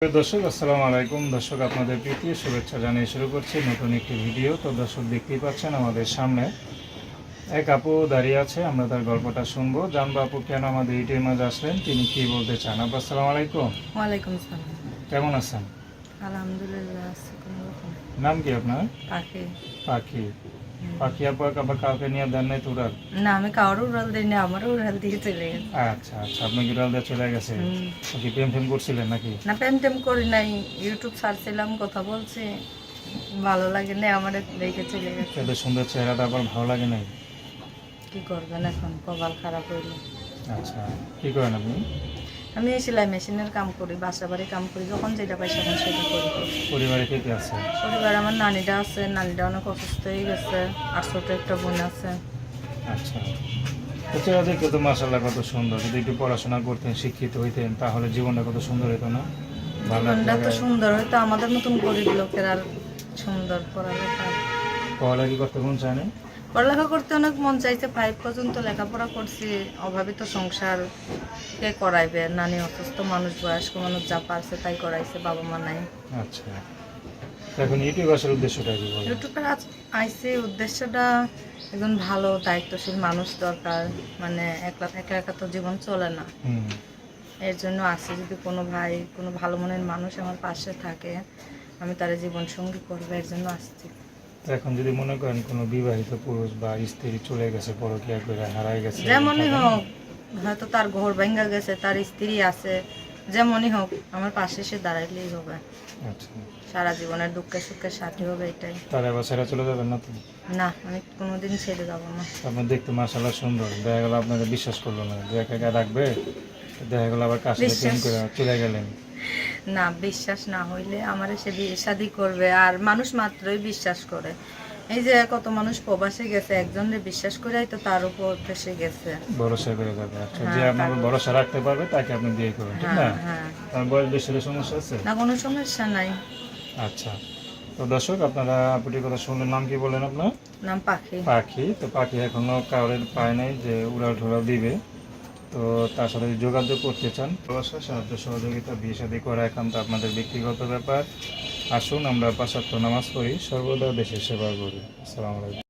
দর্শক আসসালামু আলাইকুম। দর্শক আপনাদের প্রীতি শুভেচ্ছা জানিয়ে শুরু করছি নতুন একটি ভিডিও। তো দর্শক দেখতেই পাচ্ছেন আমাদের সামনে এক আপু দাঁড়িয়ে আছে, আমরা তার গল্পটা শুনবো, জানবো আপু কেন আমাদের ইউটিউবের মাঝে আসলেন, তিনি কি বলতে চান। আপু আসসালামু আলাইকুম। ওয়ালাইকুম আসসালাম। কেমন আছেন? আলহামদুলিল্লাহ আছি কোনোরকম। নাম কি আপনার? পাখি। পাখি। পাখি আপু আবার কাউকে নিয়ে দেন নাই তো উড়াল? না, আমি কারোর উড়াল দিই না, আমারও উড়াল দিয়ে চলে গেছে। আচ্ছা আচ্ছা, আপনি কি উড়াল দিয়ে চলে গেছে? কি প্রেম ফেম করছিলেন নাকি? না, প্রেম টেম করি নাই, ইউটিউব সার্চছিলাম, কথা বলছি, ভালো লাগে না, আমার দেখে চলে গেছে। এত সুন্দর চেহারাটা আবার ভালো লাগে নাই? কি করবেন এখন, কপাল খারাপ হইলো। আচ্ছা, কি করেন আপনি? আমি এই সেলাই মেশিনের কাম করি, বাসা বাড়ি কাম করি, যখন যেটা পাই তখন সেটা করি। পরিবারে কে কে আছে? পরিবার আমার নানিটা আছে, নানিটা অনেক অসুস্থ হয়ে গেছে, আর ছোট একটা বোন আছে। আচ্ছা, চেহারা দেখতে তো মাশাআল্লাহ কত সুন্দর। যদি একটু পড়াশোনা করতেন, শিক্ষিত হইতেন, তাহলে জীবনটা কত সুন্দর হতো না? ভালো একটা জীবনটা তো জায়গায় সুন্দর হয়তো, আমাদের মতন গরিব লোকের আর সুন্দর পড়ালেখা। পড়ালেখা করতে মন চায় না? পড়ালেখা করতে অনেক মন চাইছে, 5 পর্যন্ত লেখাপড়া করছি, অভাবিত সংসার কে করাইবে, নানি অসুস্থ মানুষ, বয়স্ক মানুষ, যা পারছে তাই করাইছে, বাবা মা নাই। আচ্ছা, তো এখন ইউটিউব আসার উদ্দেশ্যটা কি বলেন? ইউটিউবের আইসি উদ্দেশ্যটা, একজন ভালো দায়িত্বশীল মানুষ দরকার, মানে একলা একা একা তো জীবন চলে না। হুম। এর জন্য আসি, যদি কোনো ভাই, কোনো ভালো মনের মানুষ আমার পাশে থাকে, আমি তার জীবন সঙ্গী করবো, এর জন্য আসছি। তো এখন যদি মনে করেন কোনো বিবাহিত পুরুষ বা স্ত্রী চলে গেছে, পরকীয়া করে হারাই গেছে, যেমনই হোক, হয়তো তার ঘর ভেঙে গেছে, তার স্ত্রী আছে, যেমনই হোক আমার পাশে সে দাঁড়াইলেই হবে। আচ্ছা, সারা জীবনের দুঃখে সুখের সাথী হবে, এটাই। তার এবার ছেড়ে চলে যাবেন না তো? না, আমি কোনোদিন ছেড়ে যাবো না। আপনি দেখতে মাশাআল্লাহ সুন্দর, দেখা গেল আপনাকে বিশ্বাস করলো না, যে একা একা রাখবে, দেখা গেল আবার কাছে প্রেম করে চলে গেলেন। না, বিশ্বাস না হইলে আমার সে বিয়ে শাদী করবে, আর মানুষ মাত্রই বিশ্বাস করে। এই যে কত মানুষ প্রবাসে গেছে, একজনের বিশ্বাস করেই তো তার উপর ফেসে গেছে। ভরসা করে যাবে। আচ্ছা, যে হ্যাঁ, আপনার ভরসা রাখতে পারবে তাকে আপনি বিয়ে করবেন, ঠিক না? হ্যাঁ হ্যাঁ। তার বয়স বেশি হলে সমস্যা আছে? না, কোনো সমস্যা নাই। আচ্ছা, তো দর্শক আপনারা আপুটির কথা শুনলেন। নাম কি বলেন আপনার? নাম পাখি। পাখি। তো পাখি এখনো কাউরের পায় নাই যে উড়াল ঠোড়াল দিবে। তো তার সাথে যদি যোগাযোগ করতে চান, ভালোবাসা, সাহায্য সহযোগিতা, বিয়ে শাদী করা একান্ত আপনাদের ব্যক্তিগত ব্যাপার। আসুন আমরা 5 ওয়াক্ত নামাজ পড়ি, সর্বদা দেশের সেবা করি। আসসালামু আলাইকুম।